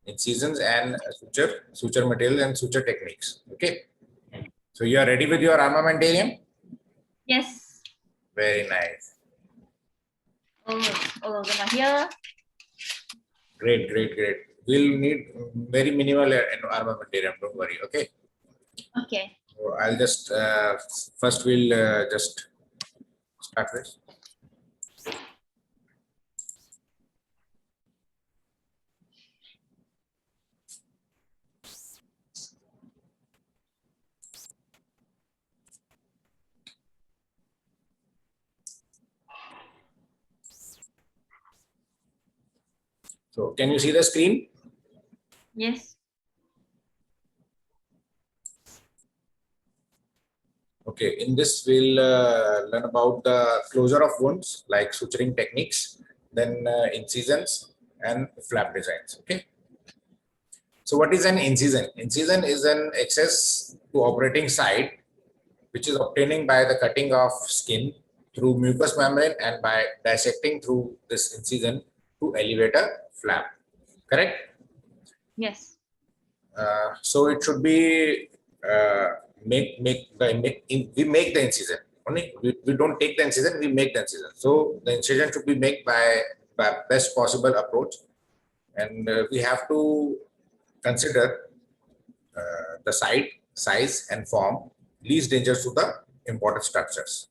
incisions and suture material and suture techniques. Okay. So you are ready with your armamentarium? Yes. Very nice. Gonna here. Great. We'll need very minimal armamentarium. Don't worry. Okay. Okay. So I'll just first we'll just start with. So can you see the screen? Yes. Okay, in this we'll learn about the closure of wounds like suturing techniques, then incisions and flap designs. Okay. So what is an incision? Incision is an access to operating site which is obtaining by the cutting of skin through mucous membrane and by dissecting through this incision to elevate a flap. Correct? Yes. So it should be we make the incision. Only we don't take the incision, we make the incision. So the incision should be made by best possible approach, and we have to consider the site, size, and form, least dangers to the important structures.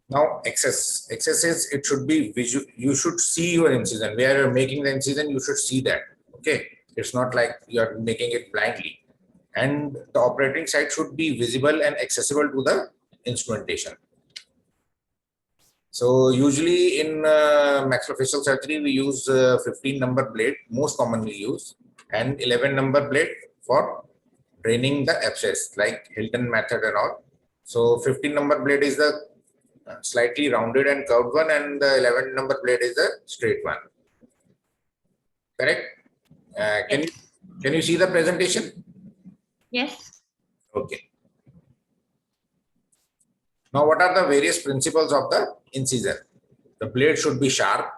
Now, access is it should be visual. You should see your incision. Where you're making the incision, you should see that. Okay, it's not like you're making it blindly. And the operating site should be visible and accessible to the instrumentation. So usually in maxillofacial surgery, we use 15 number blade, most commonly used, and 11 number blade for draining the abscess, like Hilton method and all. So 15 number blade is the slightly rounded and curved one, and the 11 number blade is the straight one. Correct? Can you see the presentation? Yes. Okay. Now, what are the various principles of the incision? The blade should be sharp.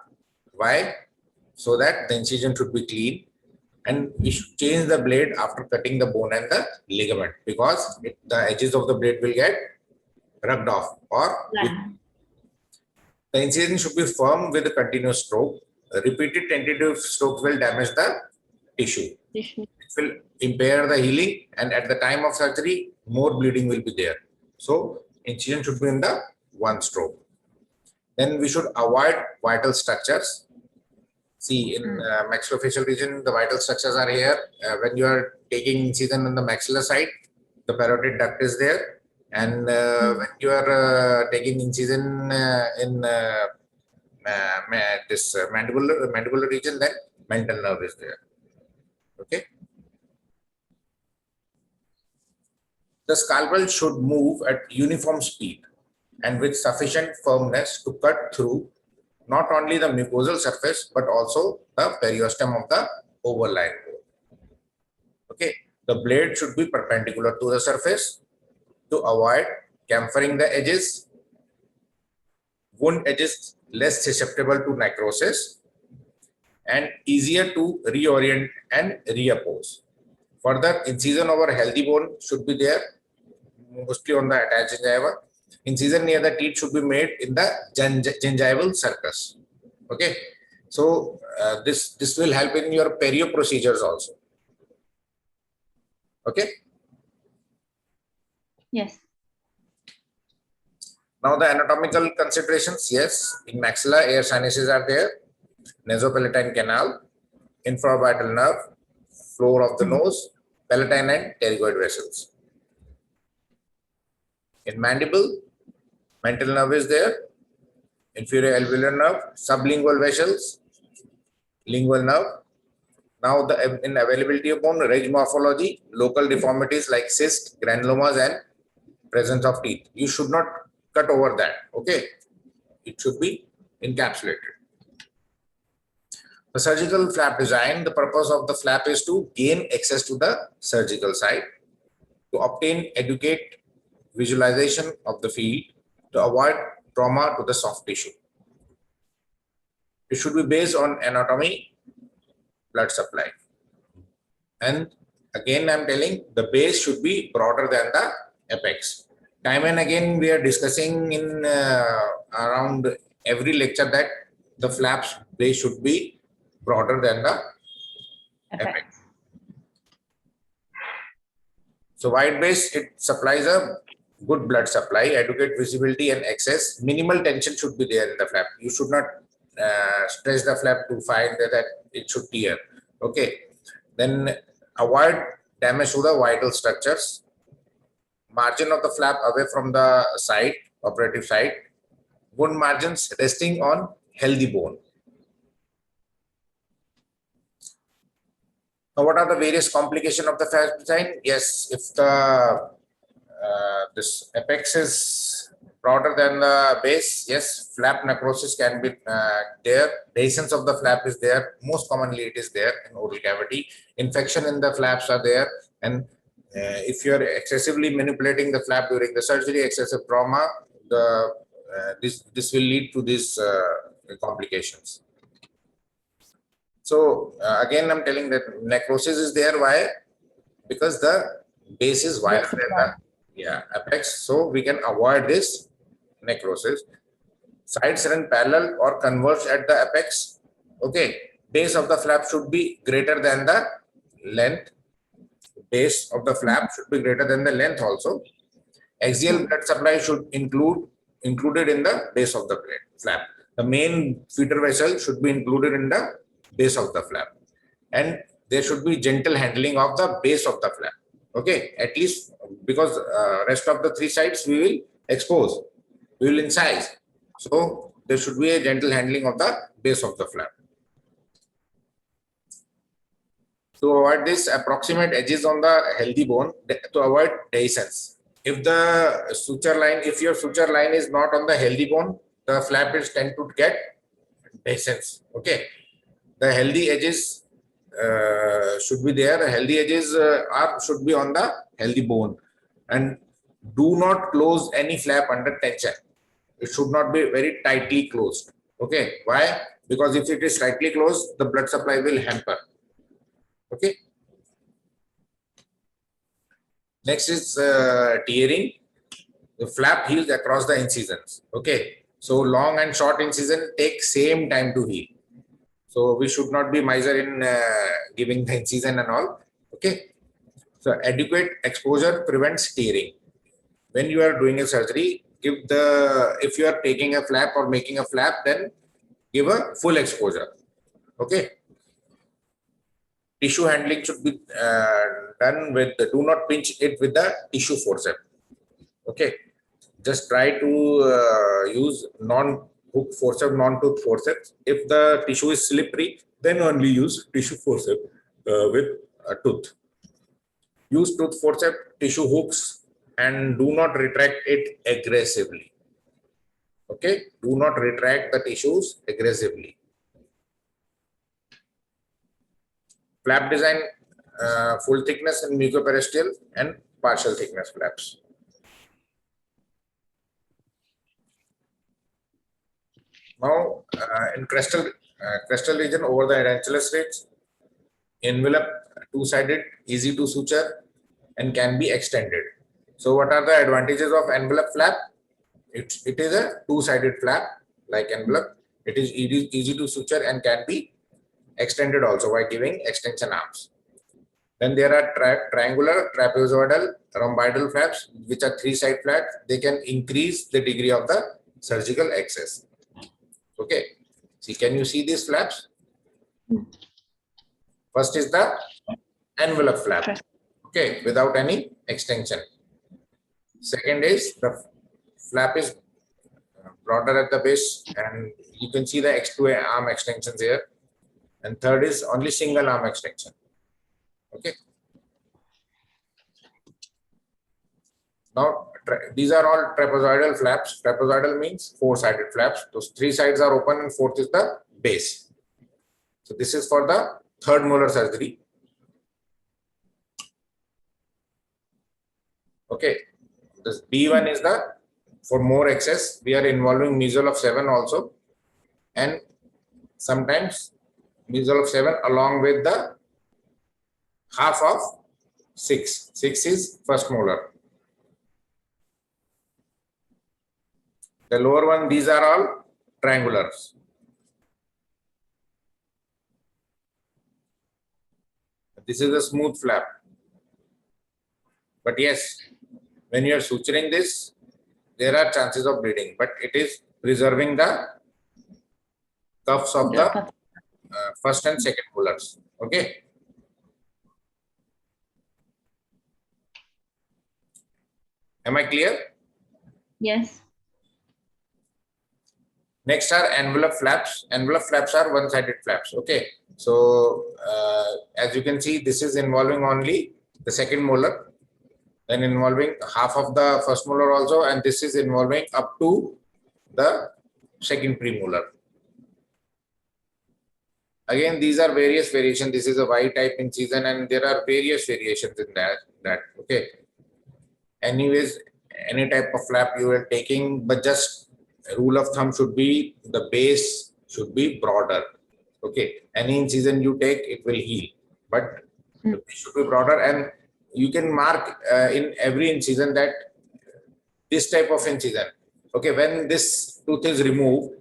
Why? So that the incision should be clean, and we should change the blade after cutting the bone and the ligament, because the edges of the blade will get rubbed off, or the incision should be firm with a continuous stroke. Repeated tentative strokes will damage the tissue. It will impair the healing, and at the time of surgery, more bleeding will be there. So incision should be in the one stroke. Then we should avoid vital structures. See, in maxillofacial region, the vital structures are here. When you are taking incision on the maxilla side, the parotid duct is there. And when you are taking incision in this mandibular region, then mental nerve is there. Okay. The scalpel should move at uniform speed and with sufficient firmness to cut through not only the mucosal surface but also the periosteum of the overlying bone. Okay. The blade should be perpendicular to the surface to avoid chamfering the edges. Wound edges less susceptible to necrosis and easier to reorient and reoppose. Further, incision over healthy bone should be there, mostly on the attached gingiva. Incision near the teeth should be made in the gingival sulcus. Okay, so this will help in your perio procedures also. Okay. Yes. Now the anatomical considerations. Yes, in maxilla, air sinuses are there, nasopalatine canal, infraorbital nerve, floor of the nose, palatine and pterygoid vessels. In mandible, mental nerve is there, inferior alveolar nerve, sublingual vessels, lingual nerve. Now in availability of bone, ridge morphology, local deformities like cyst, granulomas and presence of teeth. You should not cut over that. Okay, it should be encapsulated. The surgical flap design, the purpose of the flap is to gain access to the surgical site, to obtain adequate visualization of the field, to avoid trauma to the soft tissue. It should be based on anatomy, blood supply. And again, I'm telling the base should be broader than the apex. Time and again, we are discussing in around every lecture that the flaps base should be broader than the apex. So wide base, it supplies a good blood supply, adequate visibility and access. Minimal tension should be there in the flap. You should not stretch the flap to find that it should tear. Okay. Then avoid damage to the vital structures. Margin of the flap away from the side, operative side. Wound margins resting on healthy bone. Now, what are the various complications of the flap design? Yes, if the this apex is broader than the base, yes, flap necrosis can be there. Dehiscence of the flap is there. Most commonly, it is there in oral cavity. Infection in the flaps are there, and if you are excessively manipulating the flap during the surgery, excessive trauma, this will lead to these complications. So again, I'm telling that necrosis is there. Why? Because the base is wider than the apex. So we can avoid this necrosis. Sides run parallel or converge at the apex. Okay. Base of the flap should be greater than the length. Base of the flap should be greater than the length also. Axial blood supply should included in the base of the flap. The main feeder vessel should be included in the base of the flap, and there should be gentle handling of the base of the flap. Okay, at least because rest of the three sides we will expose, we will incise. So there should be a gentle handling of the base of the flap. To avoid this, approximate edges on the healthy bone to avoid dehiscence. If the suture line, if your suture line is not on the healthy bone, the flap is tend to get dehiscence. Okay, the healthy edges should be there. Healthy edges should be on the healthy bone, and do not close any flap under tension. It should not be very tightly closed. Okay, why? Because if it is tightly closed, the blood supply will hamper. Okay. Next is tearing. The flap heals across the incisions. Okay, so long and short incision take same time to heal. So we should not be miser in giving the incision and all. Okay. So adequate exposure prevents tearing. When you are doing a surgery, if you are taking a flap or making a flap, then give a full exposure. Okay. Tissue handling should be done with do not pinch it with the tissue forceps. Okay. Just try to use non-hook forceps, non-tooth forceps. If the tissue is slippery, then only use tissue forceps with a tooth. Use tooth forceps, tissue hooks, and do not retract it aggressively. Okay, do not retract the tissues aggressively. Flap design, full thickness and mucoperiosteal and partial thickness flaps. Now, in crestal region over the edentulous ridge, envelope two-sided, easy to suture, and can be extended. So, what are the advantages of envelope flap? It is a two-sided flap like envelope. It is easy to suture and can be extended also by giving extension arms. Then there are triangular, trapezoidal, rhomboidal flaps, which are three-side flaps. They can increase the degree of the surgical access. Okay. See, can you see these flaps? First is the envelope flap. Okay, without any extension. Second is the flap is broader at the base, and you can see the two arm extensions here. And third is only single arm extension. Okay. Now, these are all trapezoidal flaps. Trapezoidal means four-sided flaps. Those three sides are open and fourth is the base. So this is for the third molar surgery. Okay. This B1 is for more access. We are involving mesial of 7 also. And sometimes measure of 7 along with the half of 6. 6 is first molar. The lower one, these are all triangulars. This is a smooth flap. But yes, when you are suturing this, there are chances of bleeding, but it is preserving the cuffs of the first and second molars. Okay. Am I clear? Yes. Next are envelope flaps. Envelope flaps are one-sided flaps. Okay. So as you can see, this is involving only the second molar, then involving half of the first molar also, and this is involving up to the second premolar. Again, these are various variations. This is a Y type incision, and there are various variations in that. Okay. Anyways, any type of flap you are taking, but just rule of thumb should be the base should be broader. Okay. Any incision you take, it will heal, but the base should be broader, and you can mark in every incision that this type of incision. Okay. When this tooth is removed,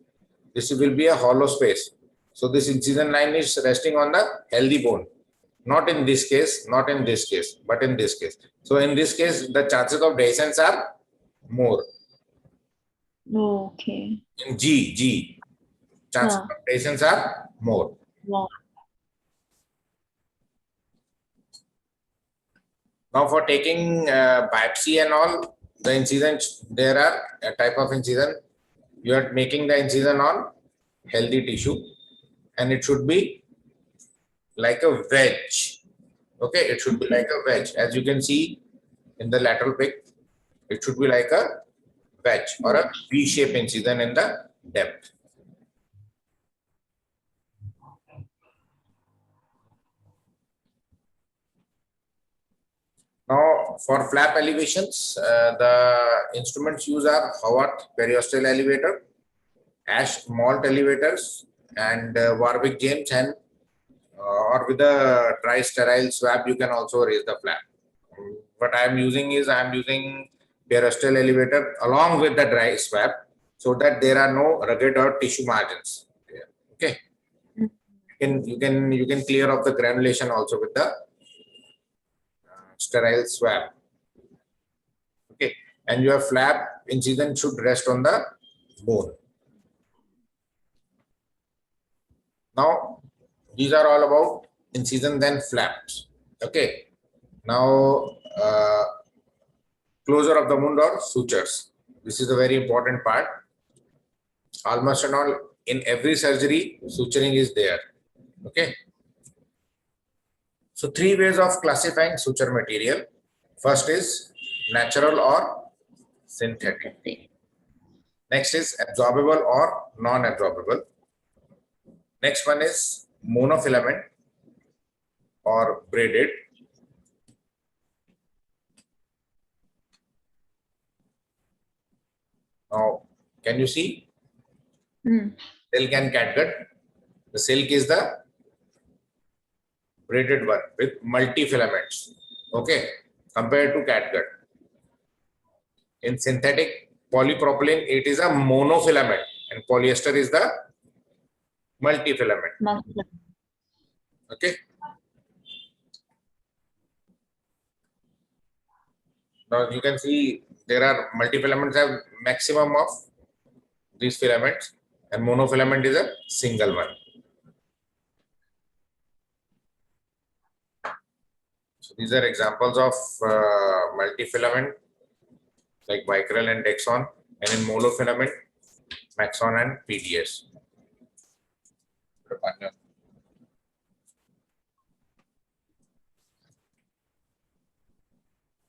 this will be a hollow space. So this incision line is resting on the healthy bone. Not in this case, not in this case, but in this case. So in this case, the chances of dehiscence are more. Okay. In G, chances of dehiscence are more. Wow. Now for taking biopsy and all, the incision, there are a type of incision. You are making the incision on healthy tissue, and it should be like a wedge. Okay, it should be like a wedge. As you can see in the lateral pic, it should be like a wedge or a V-shaped incision in the depth. Now, for flap elevations, the instruments used are Howard periosteal elevator, Ash malt elevators, and Warwick James, and or with a dry sterile swab, you can also raise the flap. What I am using is periosteal elevator along with the dry swab, so that there are no rugged or tissue margins. Okay, you can clear off the granulation also with the sterile swab. Okay, and your flap incision should rest on the bone. Now, these are all about incisions and flaps. Okay, now closure of the wound or sutures. This is a very important part. Almost and all, in every surgery, suturing is there. Okay. So 3 ways of classifying suture material. First is natural or synthetic. Next is absorbable or non-absorbable. Next one is monofilament or braided. Now, can you see? Silk and catgut. The silk is the braided one with multi-filaments. Okay, compared to catgut. In synthetic polypropylene, it is a monofilament, and polyester is the multi-filament. Okay. Now you can see there are multi-filaments have maximum of these filaments, and monofilament is a single one. So these are examples of multi-filament like Vicryl and Dexon, and in monofilament, Maxon and PDS.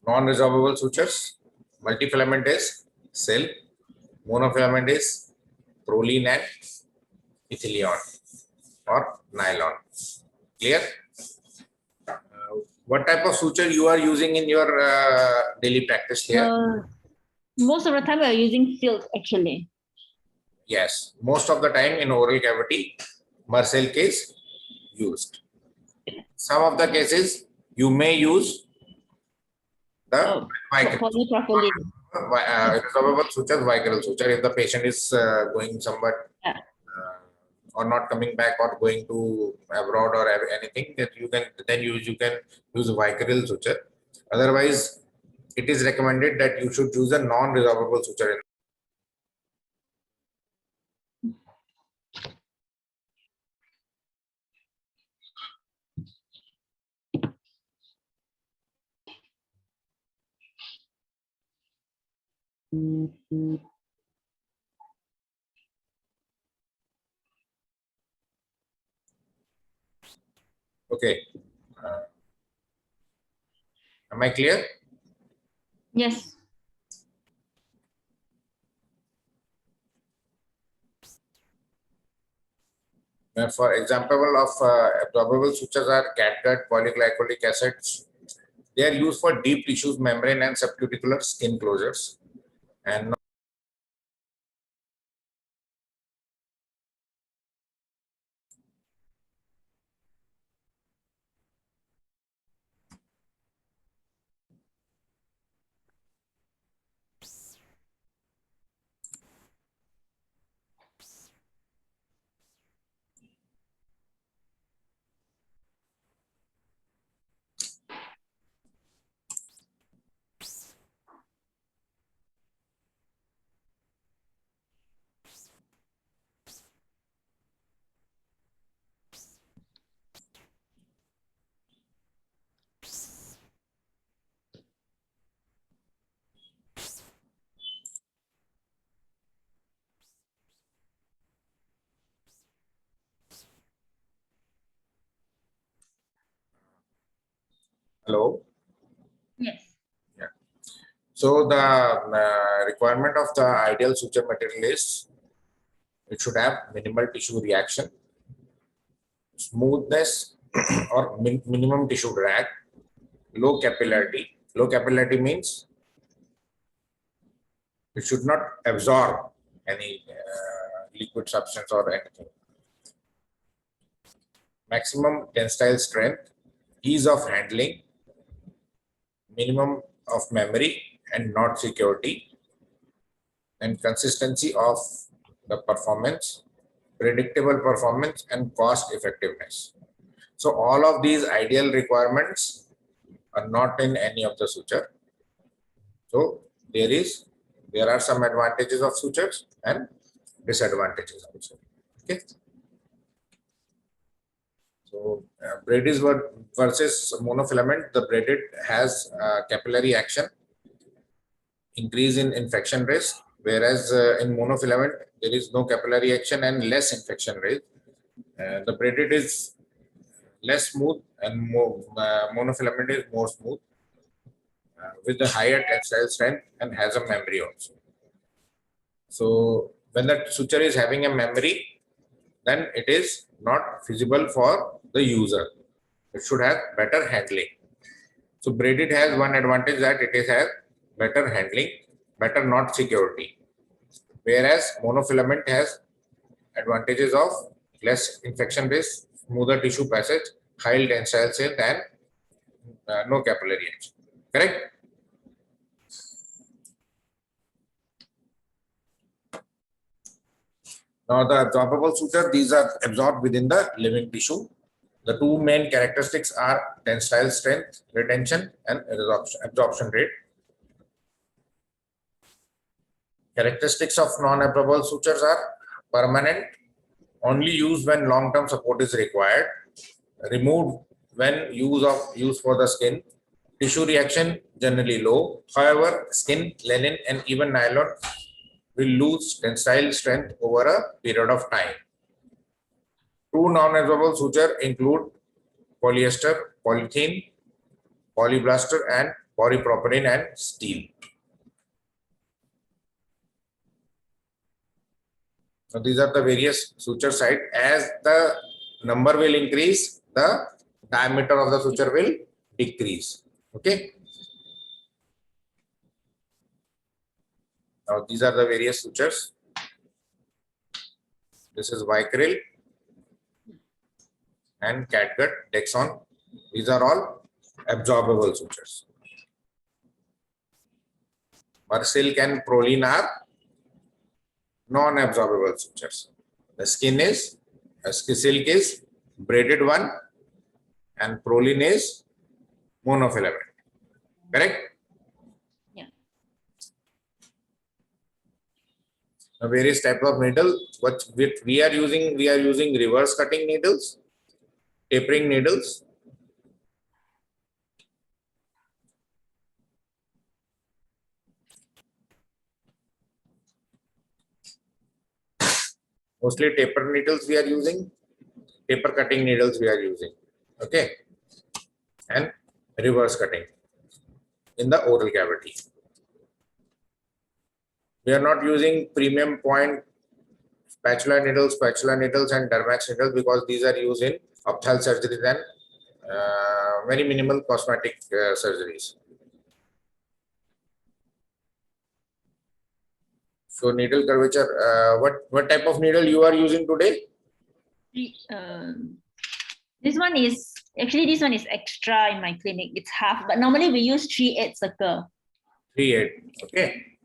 Non-resorbable sutures, multifilament is silk, monofilament is proline and ethylene or nylon. Clear? What type of suture you are using in your daily practice here? Most of the time we are using silk actually. Yes, most of the time in oral cavity, Marcel case used. Some of the cases you may use the Polypropylene. resorbable suture, vicarial suture. If the patient is going somewhat Yeah. or not coming back or going to abroad or anything, that you can then you can use vicarial suture. Otherwise, it is recommended that you should use a non-resorbable suture. Okay. Am I clear? Yes. For example of absorbable sutures are catgut, polyglycolic acids. They are used for deep tissues, membrane and subcuticular skin closures. And hello. Yes. Yeah. So the requirement of the ideal suture material is it should have minimal tissue reaction, smoothness or minimum tissue drag, low capillarity. Low capillarity means it should not absorb any liquid substance or anything. Maximum tensile strength, ease of handling, minimum of memory and not security, and consistency of the performance, predictable performance and cost effectiveness. So all of these ideal requirements are not in any of the suture. So there are some advantages of sutures and disadvantages also. Okay. So braided versus monofilament, the braided has capillary action, increase in infection risk, whereas in monofilament there is no capillary action and less infection risk. The braided is less smooth and more monofilament is more smooth with a higher tensile strength and has a memory also. So when the suture is having a memory, then it is not feasible for the user. It should have better handling. So braided has one advantage that it is has better handling, better knot security. Whereas monofilament has advantages of less infection risk, smoother tissue passage, high tensile strength, and no capillary action. Correct? Now the absorbable suture, these are absorbed within the living tissue. The two main characteristics are tensile strength, retention, and absorption rate. Characteristics of non-absorbable sutures are permanent, only used when long-term support is required, removed when use for the skin, tissue reaction generally low. However, skin, linen, and even nylon will lose tensile strength over a period of time. Two non-absorbable suture include polyester, polythene, polyblaster, and polypropylene and steel. So these are the various suture site. As the number will increase, the diameter of the suture will decrease. Okay. Now these are the various sutures. This is vicryl. and catgut, Dexon. These are all absorbable sutures. But silk and proline are non-absorbable sutures. The silk is braided one and proline is monofilament. Correct? Yeah. The various types of needle. What we are using reverse cutting needles, tapering needles. Mostly taper needles we are using, taper cutting needles we are using. Okay. And reverse cutting in the oral cavity. We are not using premium point spatula needles and Dermax needles because these are used in opthal surgeries and very minimal cosmetic surgeries. So needle curvature, what type of needle you are using today? This one is extra in my clinic. It's half, but normally we use 3/8 circle. 3/8. Okay.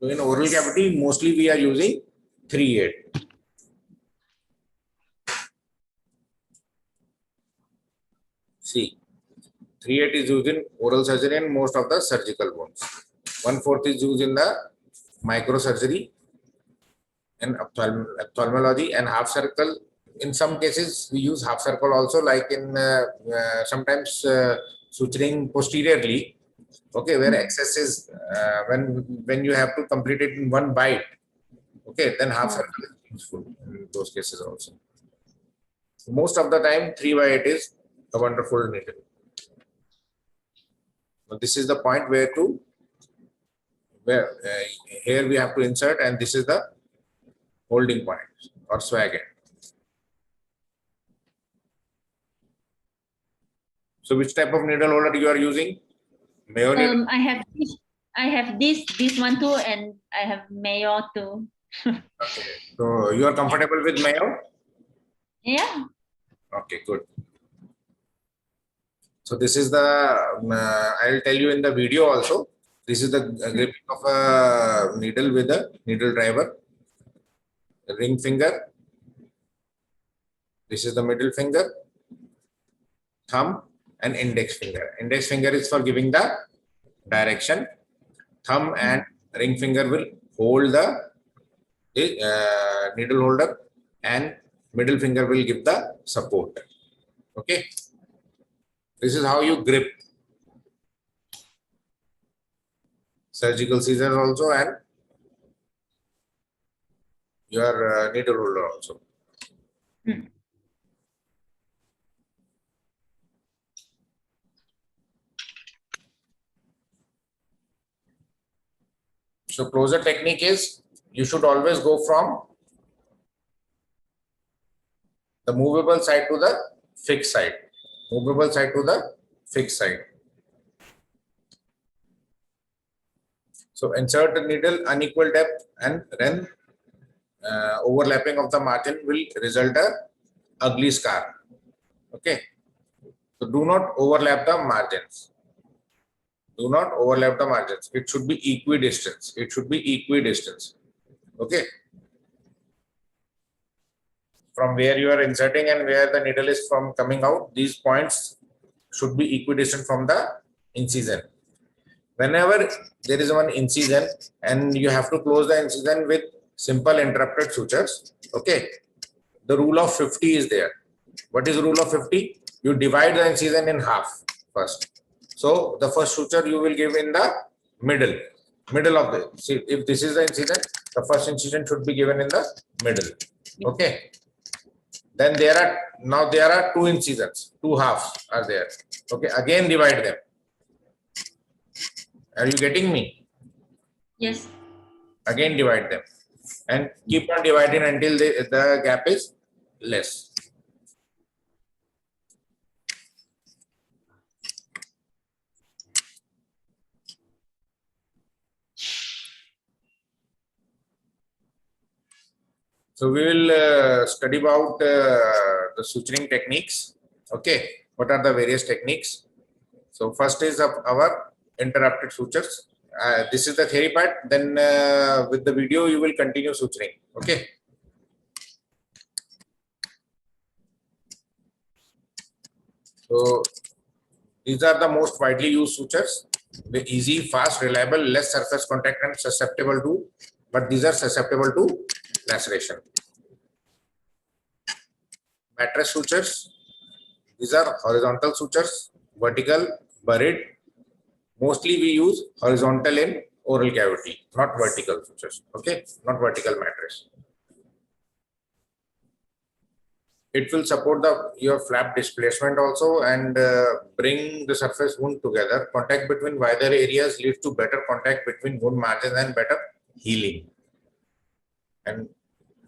So in oral cavity, mostly we are using 3/8. See, 3/8 is used in oral surgery and most of the surgical wounds. 1/4 is used in the microsurgery and ophthalmology, and half circle. In some cases, we use half circle also, like in sometimes suturing posteriorly. Okay, where excess is when you have to complete it in one bite. Okay, then half circle is useful in those cases also. Most of the time, 3/8 is a wonderful needle. So this is the point where here we have to insert, and this is the holding point or swag end. So which type of needle holder you are using? Mayo needle? I have this one too, and I have Mayo too. Okay. So you are comfortable with Mayo? Yeah. Okay, good. So this is the, I will tell you in the video also, this is the gripping of a needle with a needle driver, ring finger. This is the middle finger, thumb and index finger. Index finger is for giving the direction. Thumb and ring finger will hold the needle holder, and middle finger will give the support. Okay. This is how you grip. Surgical scissors also and your needle holder also. So closure technique is you should always go from the movable side to the fixed side. Movable side to the fixed side. So insert the needle unequal depth, and then overlapping of the margin will result a ugly scar. Okay. So do not overlap the margins. Do not overlap the margins. It should be equidistant. It should be equidistant. Okay. From where you are inserting and where the needle is from coming out, these points should be equidistant from the incision. Whenever there is one incision and you have to close the incision with simple interrupted sutures, okay, the rule of 50 is there. What is the rule of 50? You divide the incision in half first. So the first suture you will give in the middle of the, see, if this is the incision, the first incision should be given in the middle. Okay. Then there are two incisions, two halves are there. Okay, again divide them. Are you getting me? Yes. Again divide them and keep on dividing until the gap is less. So we will study about the suturing techniques. Okay, what are the various techniques? So first is of our interrupted sutures. This is the theory part. Then with the video you will continue suturing. Okay. So these are the most widely used sutures. The easy, fast, reliable, less surface contact and susceptible to, but these are susceptible to laceration. Mattress sutures. These are horizontal sutures, vertical, buried. Mostly we use horizontal in oral cavity, not vertical sutures. Okay, not vertical mattress. It will support your flap displacement also and bring the surface wound together. Contact between wider areas leads to better contact between wound margins and better healing. And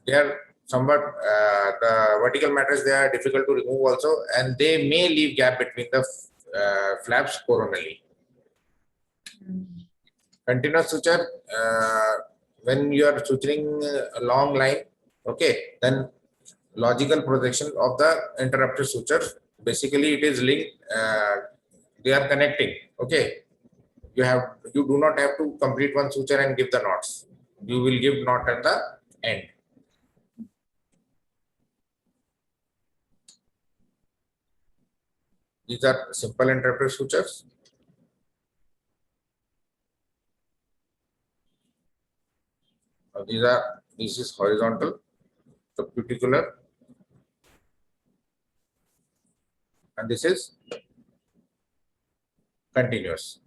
they are somewhat the vertical mattress, they are difficult to remove also, and they may leave gap between the flaps coronally. Continuous suture, when you are suturing a long line, okay, then logical projection of the interrupted suture, basically it is linked, they are connecting. Okay, you do not have to complete one suture and give the knots. You will give knot at the end. These are simple interrupted sutures. This is horizontal, the cuticular, and this is continuous.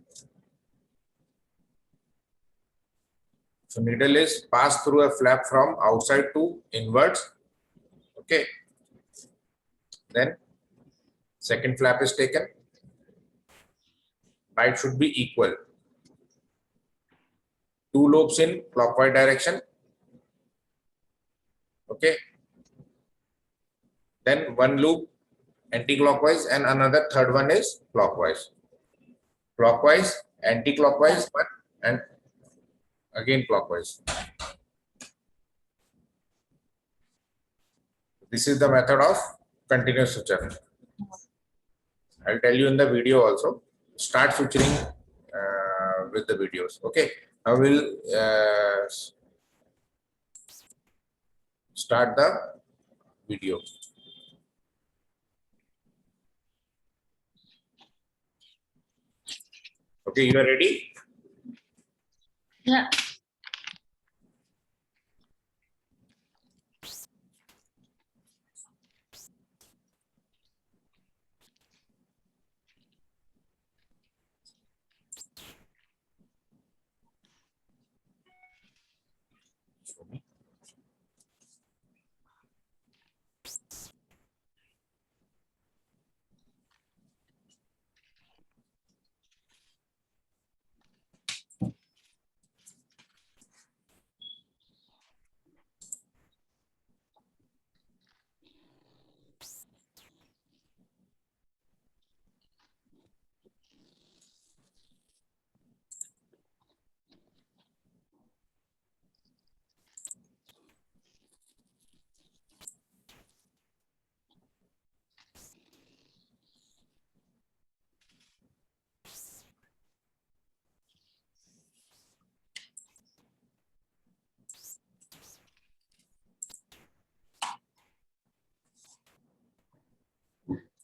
So needle is passed through a flap from outside to inwards. Okay. Then second flap is taken. Bite should be equal. Two lobes in clockwise direction. Okay. Then one loop anti-clockwise and another third one is clockwise. Clockwise, anti-clockwise, and again clockwise. This is the method of continuous suture. I'll tell you in the video also. Start suturing with the videos. Okay. I will start the video. Okay, you are ready? Yeah.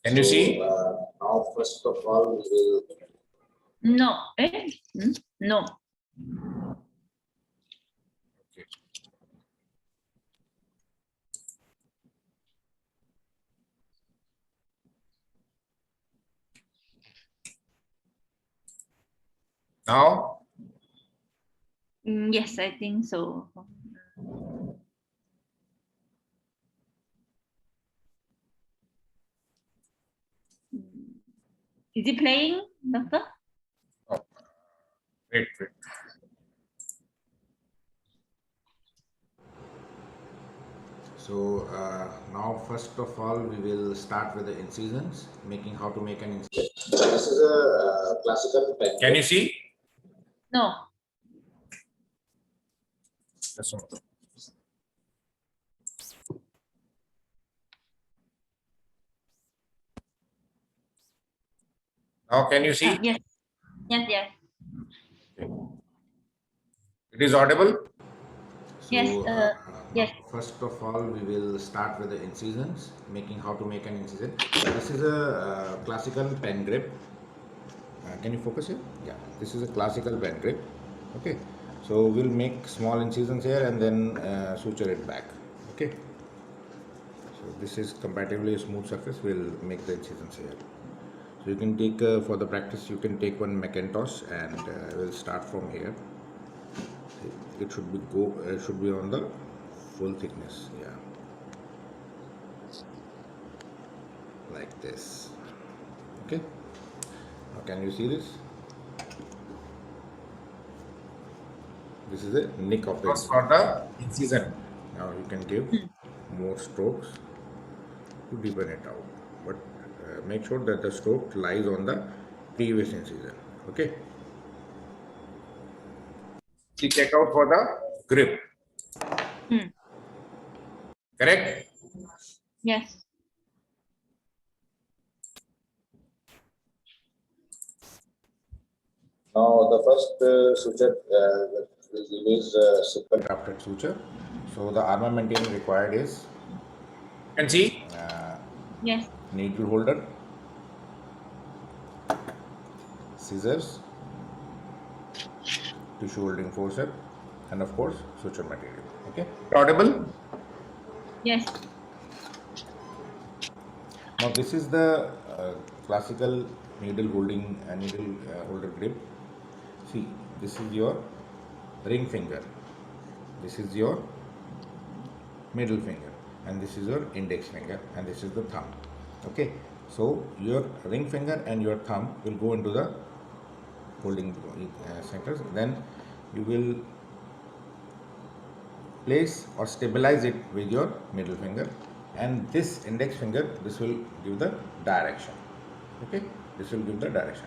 Can you see? Now, first of all, we will. No. No. Okay. Now, Yes, I think so. Is it playing, Doctor? oh, wait. So now, first of all, we will start with the incisions, making how to make an incision. This is a classical technique. Can you see? No. Yes, sir. Now can you see? Yes. Yes. Yes. It is audible? So, Yes. Yes. first of all, we will start with the incisions, making how to make an incision. This is a classical pen grip. Can you focus here? Yeah, this is a classical pen grip. Okay, so we'll make small incisions here and then suture it back. Okay, so this is comparatively a smooth surface. We'll make the incisions here. So you can take for the practice, you can take one Macintosh and we'll start from here. It should be on the full thickness. Yeah, like this. Okay, now can you see this? This is the nick of the First for the incision. Now you can give more strokes to deepen it out, but make sure that the stroke lies on the previous incision. Okay. We check out for the grip. Correct? Yes. Now the first suture will give is simple drafted suture. So the armamentarium required is Can see? Yes. needle holder, scissors, tissue holding forceps, and of course suture material. Okay. Audible? Yes. Now this is the classical needle holding holder grip. See, this is your ring finger, this is your middle finger, and this is your index finger, and this is the thumb. Okay, so your ring finger and your thumb will go into the holding centers. Then you will place or stabilize it with your middle finger, and this index finger, this will give the direction. Okay, this will give the direction.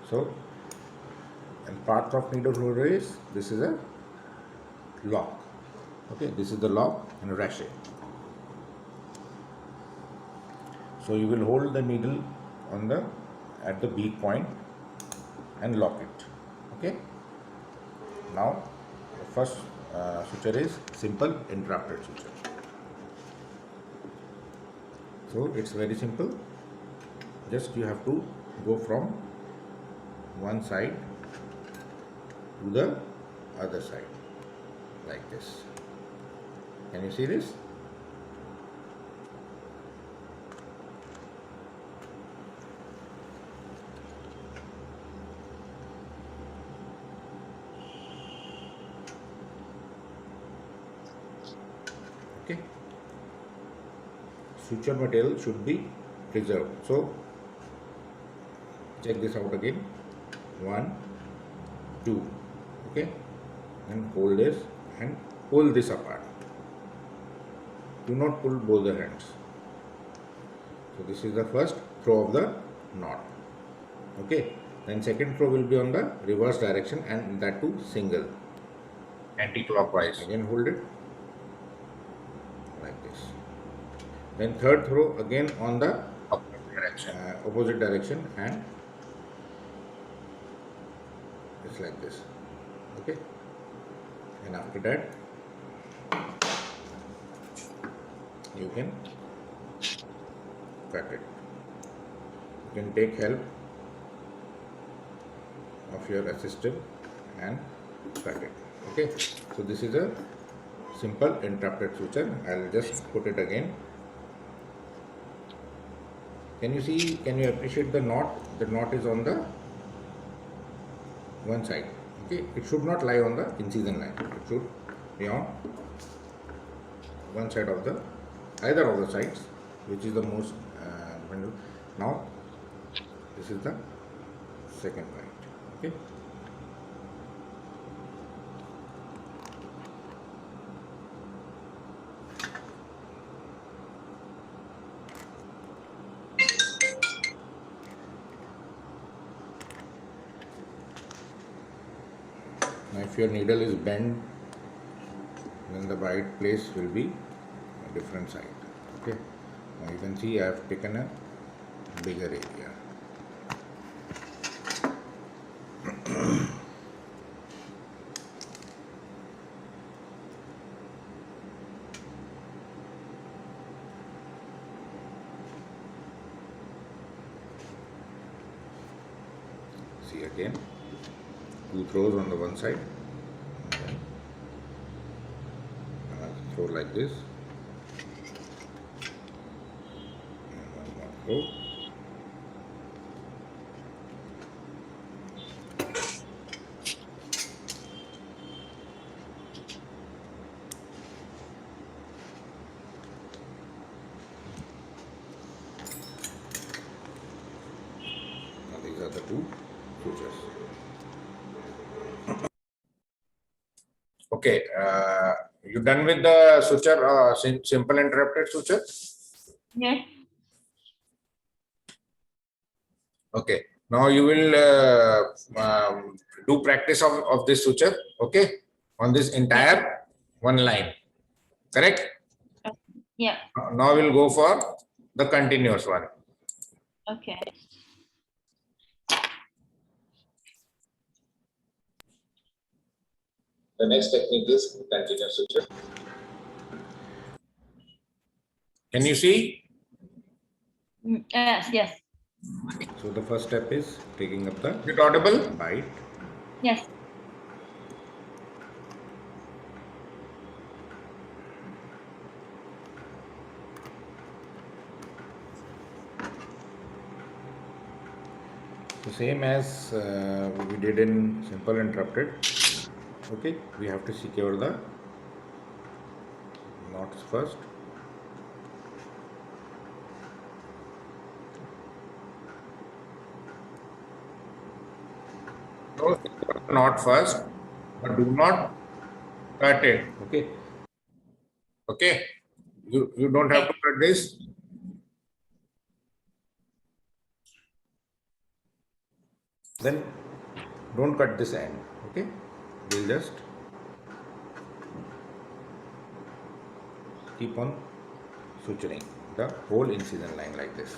So, and part of needle holder is, this is a lock. Okay, this is the lock and ratchet. So you will hold the needle on the at the bead point and lock it. Okay. Now the first suture is simple interrupted suture. So it's very simple. Just you have to go from one side to the other side like this. Can you see this? Okay. Suture material should be preserved. So check this out again. 1, 2. Okay. And hold this and pull this apart. Do not pull both the hands. So this is the first throw of the knot. Okay. Then second throw will be on the reverse direction, and that too single. Anti-clockwise. Again hold it like this. Then third throw again on the opposite direction, and it's like this. Okay. And after that you can cut it. You can take help of your assistant and cut it. Okay, so this is a simple interrupted suture. I'll just put it again. Can you see, can you appreciate the knot? The knot is on the one side. Okay, it should not lie on the incision line. It should be on one side of the, either of the sides, which is the most now this is the second point. Okay. Now if your needle is bent, then the right place will be a different side. Okay. Now you can see I have taken a bigger area. See again, 2 throws on the one side, throw like this, and one more throw. Now these are the 2 sutures. Okay, you done with the suture, simple interrupted suture? Yes. Okay, now you will do practice of this suture, okay, on this entire one line, correct? Yeah. Now we'll go for the continuous one. Okay. The next technique is continuous suture. Can you see? Yes. Yes. So the first step is taking up the Is it audible? bite. Yes. So same as we did in simple interrupted. Okay, we have to secure the knots first. No, not first, but do not cut it. Okay, Okay, you don't have to cut this. then don't cut this end. Okay, we'll just keep on suturing the whole incision line like this.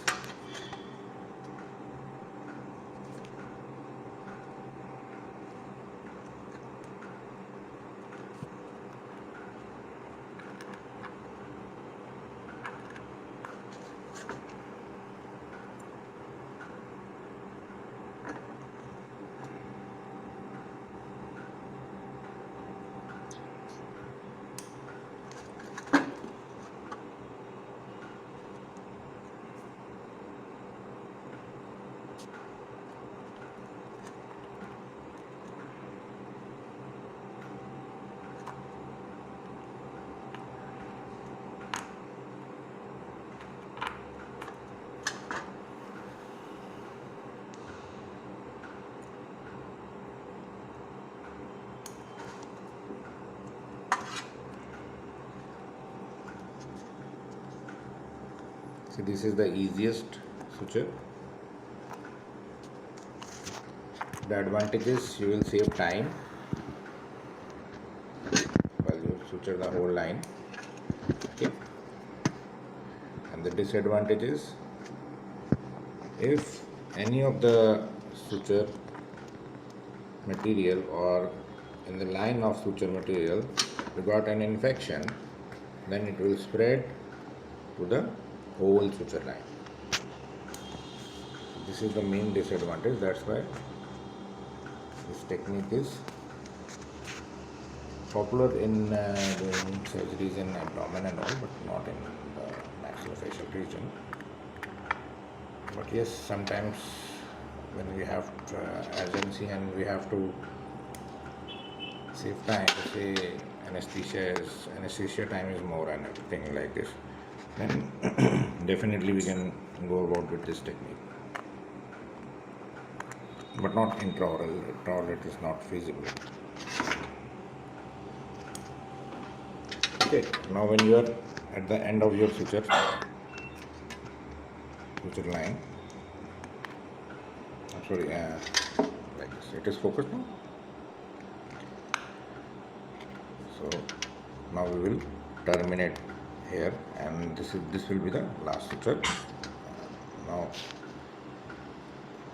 So this is the easiest suture. The advantage is you will save time while you suture the whole line. Okay. And the disadvantage is if any of the suture material or in the line of suture material you got an infection, then it will spread to the whole suture line. This is the main disadvantage. That's why this technique is popular in doing surgeries in abdomen and all, but not in the maxillofacial region. But yes, sometimes when we have urgency and we have to save time, say anesthesia time is more and everything like this, then definitely we can go about with this technique. But not intraoral. Intraoral it is not feasible. Okay, now when you are at the end of your suture line, I'm sorry, like this, it is focused now. So now we will terminate here, and this will be the last suture. Now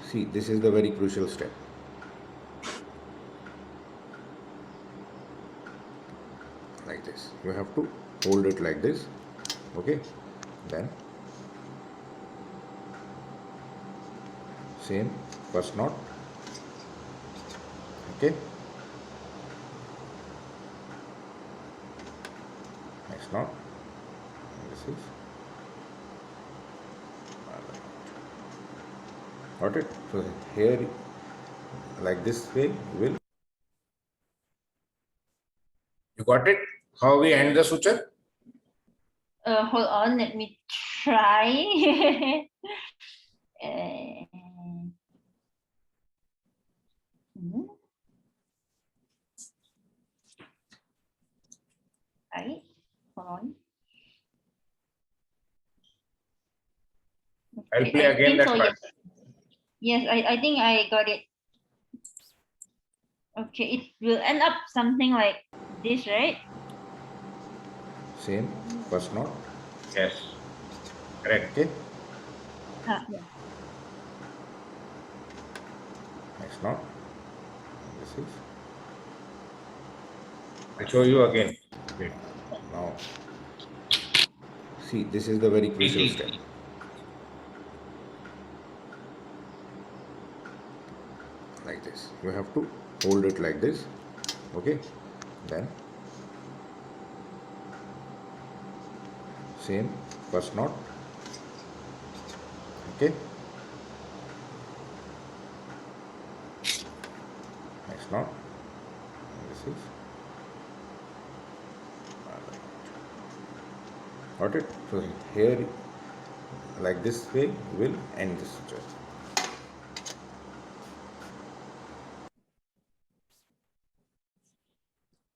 see, this is the very crucial step. Like this, you have to hold it like this. Okay, then same first knot, Okay. Next knot. And this is got it. So here, like this way, you will. You got it? How we end the suture? Hold on, let me try. Hmm. Right, hold on. I'll Okay, play I again think that so, part. yes. Yes, I think I got it. Okay, it will end up something like this, right? Same first knot. Yes. Correct. Okay. Yeah. Next knot. This is I'll show you again. Wait. now. See, this is the very crucial step. Like this. You have to hold it like this. Okay. Then same first knot. Okay. Next knot. And this is got it. So here, like this way, you will end this suture.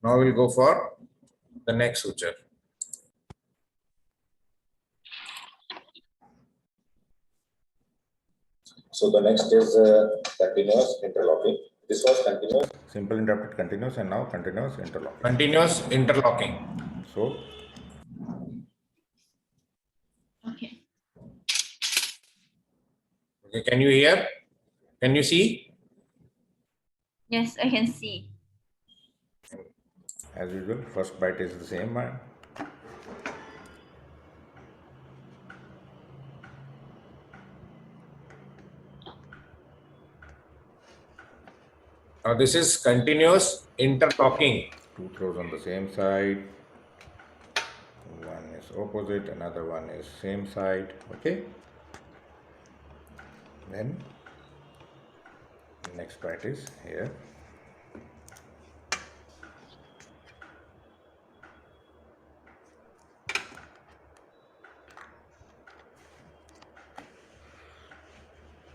Now we'll go for the next suture. So the next is continuous interlocking. This was continuous. Simple interrupted continuous and now continuous interlocking. Continuous interlocking. So Okay. Okay, can you hear? Can you see? Yes, I can see. as usual, first bite is the same one. Now this is continuous interlocking. Two throws on the same side. One is opposite, another one is same side. Okay. Then next bite is here.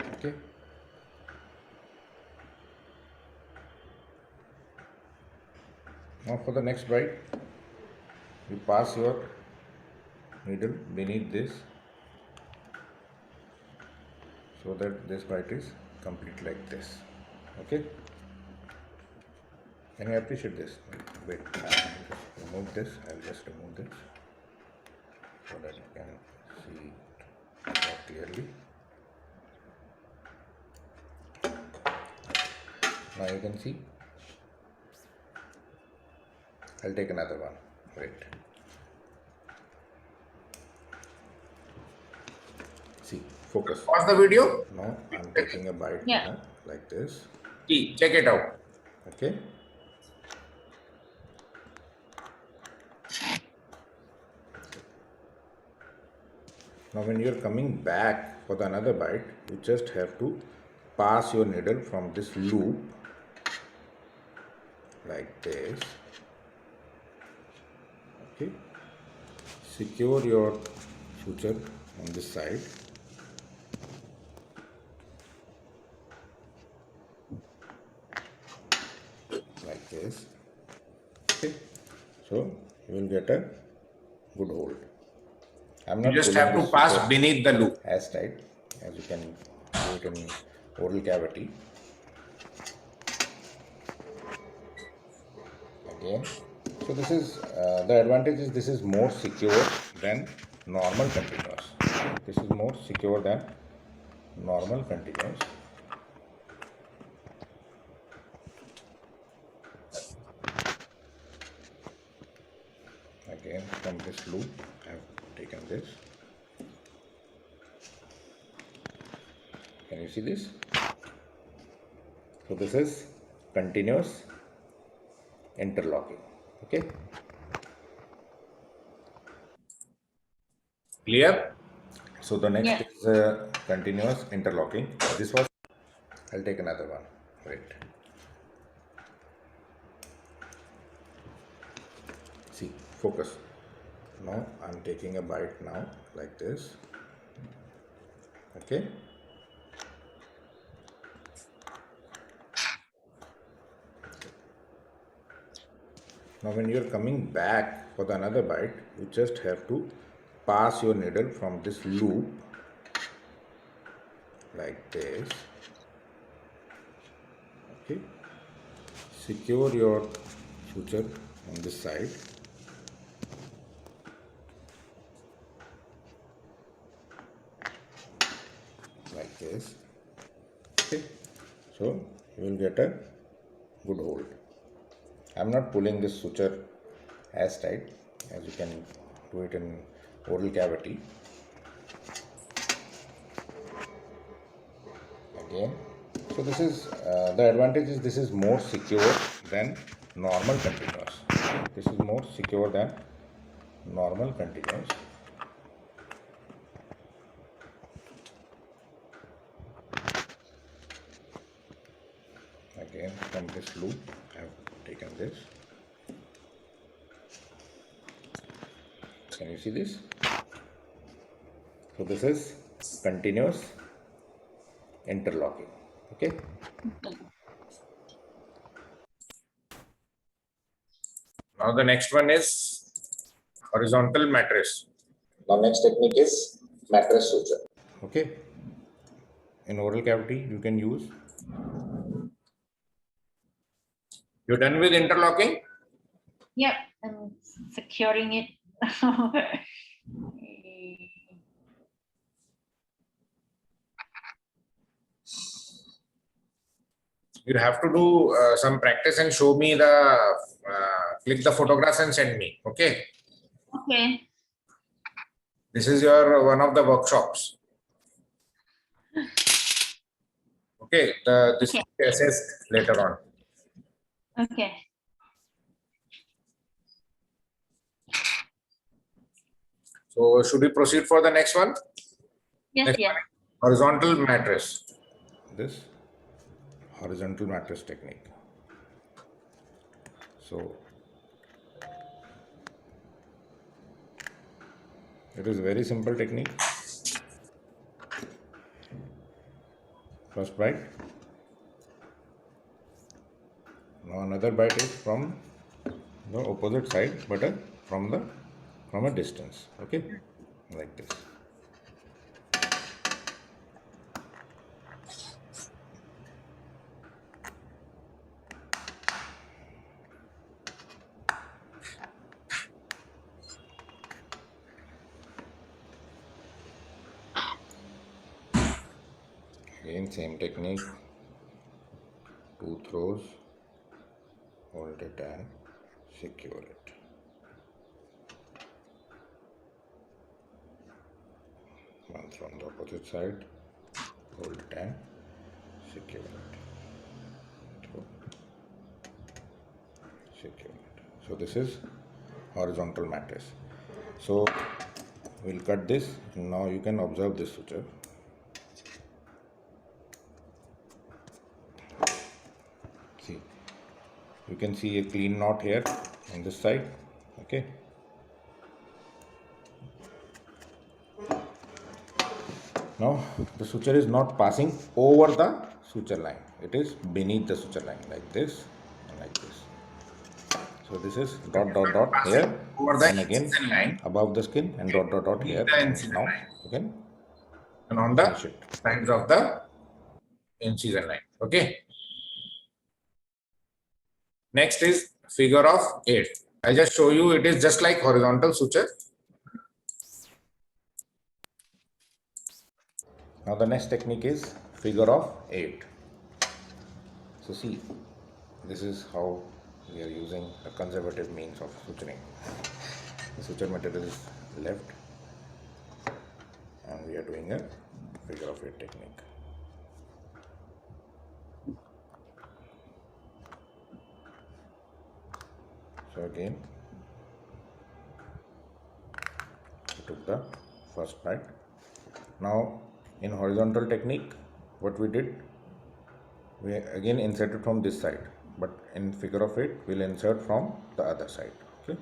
Okay. Now for the next bite, you pass your needle beneath this so that this bite is complete like this. Okay. Can you appreciate this? Wait, I'll just remove this. I'll just remove this so that you can see it more clearly. Now you can see. I'll take another one. Wait. See, focus. Pause the video. Now I'm taking a bite Yeah. now, like this. See, check it out. Okay. Now when you're coming back for the another bite, you just have to pass your needle from this loop like this. Okay. Secure your suture on this side. Like this. Okay. So you will get a good hold. I'm You not just pulling have to this pass suture beneath the loop. as tight as you can do it in oral cavity. Again, so this is the advantage is this is more secure than normal continuous. This is more secure than normal continuous. Again, from this loop, I have taken this. Can you see this? So this is continuous interlocking. Okay. Clear? So the next Yeah. is continuous interlocking. This was, I'll take another one. Wait. See, focus. Now I'm taking a bite now, like this. Okay. Now when you're coming back for the another bite, you just have to pass your needle from this loop like this. Okay. Secure your suture on this side. Like this. Okay. So you will get a good hold. I'm not pulling this suture as tight as you can do it in oral cavity. Again, so this is the advantage is this is more secure than normal continuous. This is more secure than normal continuous. Again, from this loop I have taken this. Can you see this? So this is continuous interlocking. Okay. Now the next one is horizontal mattress. Now next technique is mattress suture. Okay. In oral cavity, you can use. You done with interlocking? Yep. I'm securing it. You have to do some practice and show me the click the photographs and send me. Okay. Okay. This is your one of the workshops. Okay. This Okay. will be assessed later on. Okay. So should we proceed for the next one? Yes. Next Yes. one, horizontal mattress. This horizontal mattress technique. So it is very simple technique. First bite. Now another bite is from the opposite side, but from a distance. Okay, like this. Again, same technique. 2 throws, hold it and secure it. One from the opposite side, hold it and secure it. Throw, secure it. So this is horizontal mattress. So we'll cut this. Now you can observe this suture. See, you can see a clean knot here on this side. Okay. Now the suture is not passing over the suture line. It is beneath the suture line, like this and like this. So this is dot dot dot here Over the and again incision line. above the skin and dot dot dot here. The And incision now line. you can And on the finish it. sides of the incision line. Okay. Next is figure of 8. I just show you it is just like horizontal suture. Now the next technique is figure of 8. So see, this is how we are using a conservative means of suturing. The suture material is left and we are doing a figure of 8 technique. So again, we took the first part. Now in horizontal technique, what we did, we again inserted from this side, but in figure of 8 we'll insert from the other side. Okay.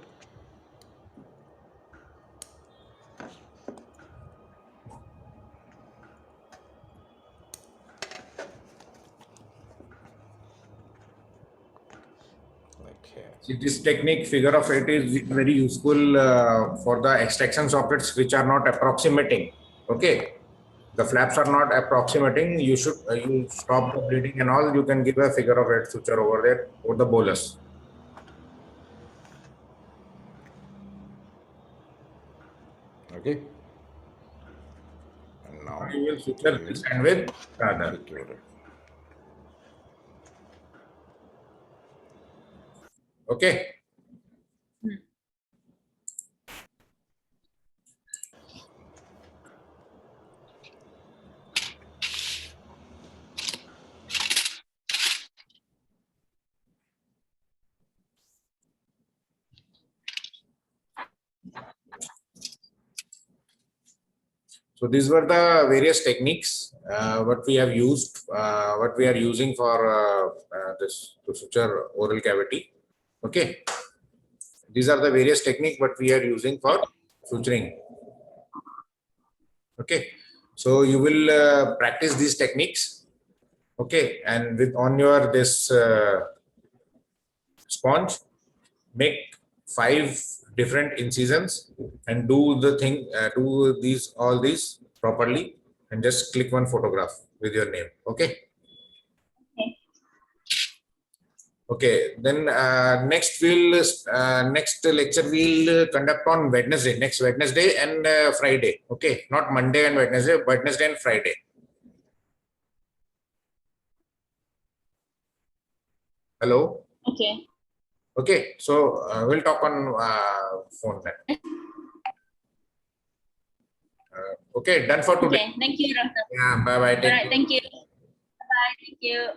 Like here. See, this technique, figure of 8, is very useful for the extraction sockets which are not approximating. Okay. The flaps are not approximating. You should you stop the bleeding and all. You can give a figure of 8 suture over there or the bolus. Okay. And now You will suture we this will and with the other. secure it. Okay. So these were the various techniques what we have used, what we are using for this to suture oral cavity. Okay, these are the various techniques what we are using for suturing. Okay, so you will practice these techniques. Okay, and with on your this sponge, make 5 different incisions and do the thing, do all these properly, and just click one photograph with your name. Okay. Okay. Okay. Then next next lecture we'll conduct on Wednesday, next Wednesday and Friday. Okay, not Monday and Wednesday, Wednesday and Friday. Hello. Okay. Okay, so we'll talk on phone then. Okay, done for today. Okay. Thank you, Doctor. Yeah, bye bye. All right. Thank you. Bye. Thank you.